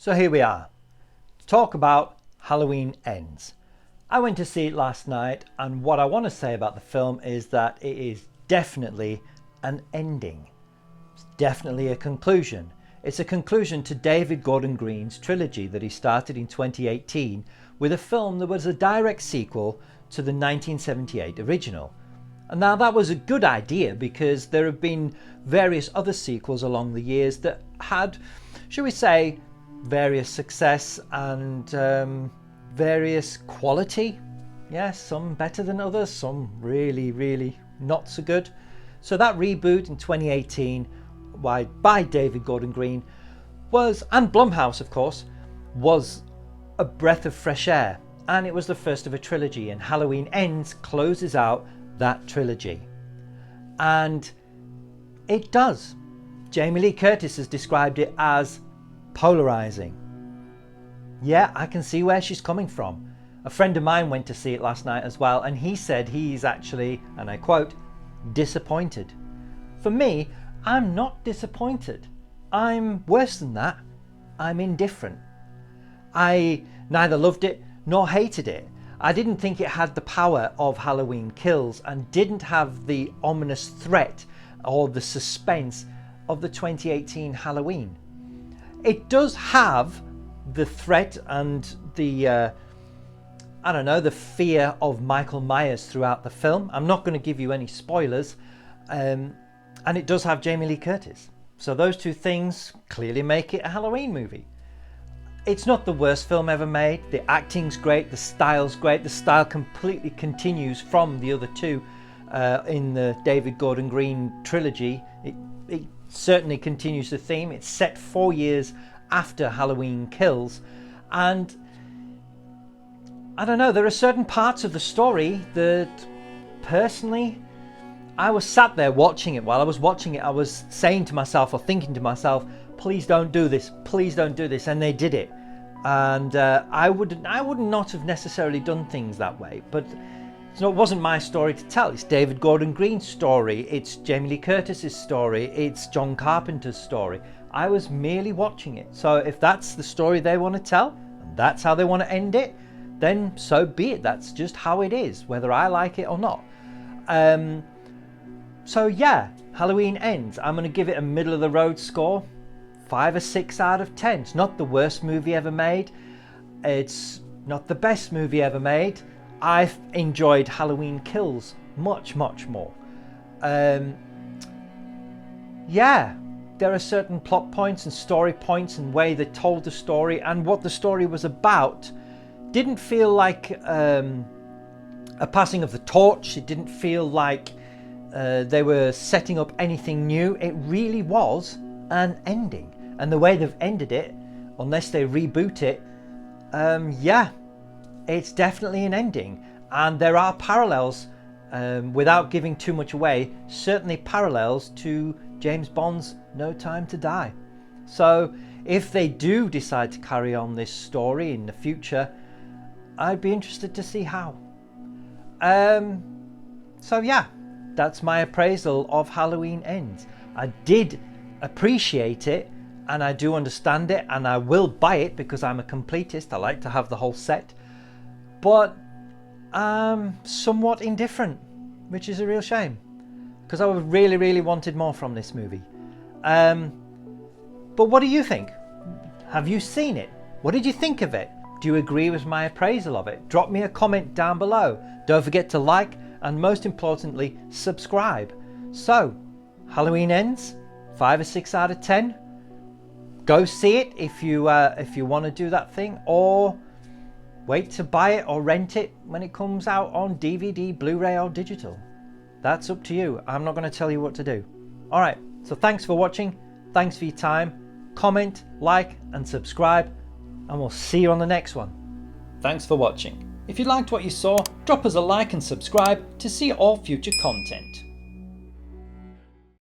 So here we are, to talk about Halloween Ends. I went to see it last night, and what I want to say about the film is that it is definitely an ending. It's definitely a conclusion. It's a conclusion to David Gordon Green's trilogy that he started in 2018 with a film that was a direct sequel to the 1978 original. And now that was a good idea because there have been various other sequels along the years that had, shall we say, various success and various quality. Yes, some better than others, some really not so good. So that reboot in 2018 by David Gordon Green was, and Blumhouse of course, was a breath of fresh air, and it was the first of a trilogy, and Halloween Ends closes out that trilogy. And it does. Jamie Lee Curtis has described it as polarizing. Yeah, I can see where she's coming from. A friend of mine went to see it last night as well, and he said he's actually, and I quote, disappointed. For me, I'm not disappointed. I'm worse than that. I'm indifferent. I neither loved it nor hated it. I didn't think it had the power of Halloween Kills and didn't have the ominous threat or the suspense of the 2018 Halloween. It does have the threat and the the fear of Michael Myers throughout the film. I'm not going to give you any spoilers, and it does have Jamie Lee Curtis. So those two things clearly make it a Halloween movie. It's not the worst film ever made. The acting's great, the style's great. The style completely continues from the other two in the David Gordon Green trilogy. It certainly continues the theme. It's set 4 years after Halloween Kills, and I don't know, there are certain parts of the story that personally I was sat there watching it. While I was watching it, I was saying to myself or thinking to myself, please don't do this, please don't do this, and they did it. And I would not have necessarily done things that way, but it wasn't my story to tell. It's David Gordon Green's story, it's Jamie Lee Curtis's story, it's John Carpenter's story. I was merely watching it. So if that's the story they want to tell, and that's how they want to end it, then so be it. That's just how it is, whether I like it or not. So yeah, Halloween Ends. I'm going to give it a middle of the road score, 5 or 6 out of 10. It's not the worst movie ever made. It's not the best movie ever made. I've enjoyed Halloween Kills much more. Yeah, there are certain plot points and story points and way they told the story and what the story was about. Didn't feel like a passing of the torch. It didn't feel like they were setting up anything new. It really was an ending, and the way they've ended it, unless they reboot it, yeah, it's definitely an ending. And there are parallels, without giving too much away, certainly parallels to James Bond's No Time to Die. So if they do decide to carry on this story in the future, I'd be interested to see how. So yeah, that's my appraisal of Halloween Ends. I did appreciate it, and I do understand it, and I will buy it because I'm a completist. I like to have the whole set, but I'm somewhat indifferent, which is a real shame because I really wanted more from this movie. But what do you think? Have you seen it? What did you think of it? Do you agree with my appraisal of it? Drop me a comment down below. Don't forget to like, and most importantly, subscribe. So, Halloween Ends, 5 or 6 out of 10. Go see it if you want to do that thing, or wait to buy it or rent it when it comes out on DVD, Blu-ray or digital. That's up to you. I'm not going to tell you what to do. Alright, so thanks for watching. Thanks for your time. Comment, like and subscribe, and we'll see you on the next one. Thanks for watching. If you liked what you saw, drop us a like and subscribe to see all future content.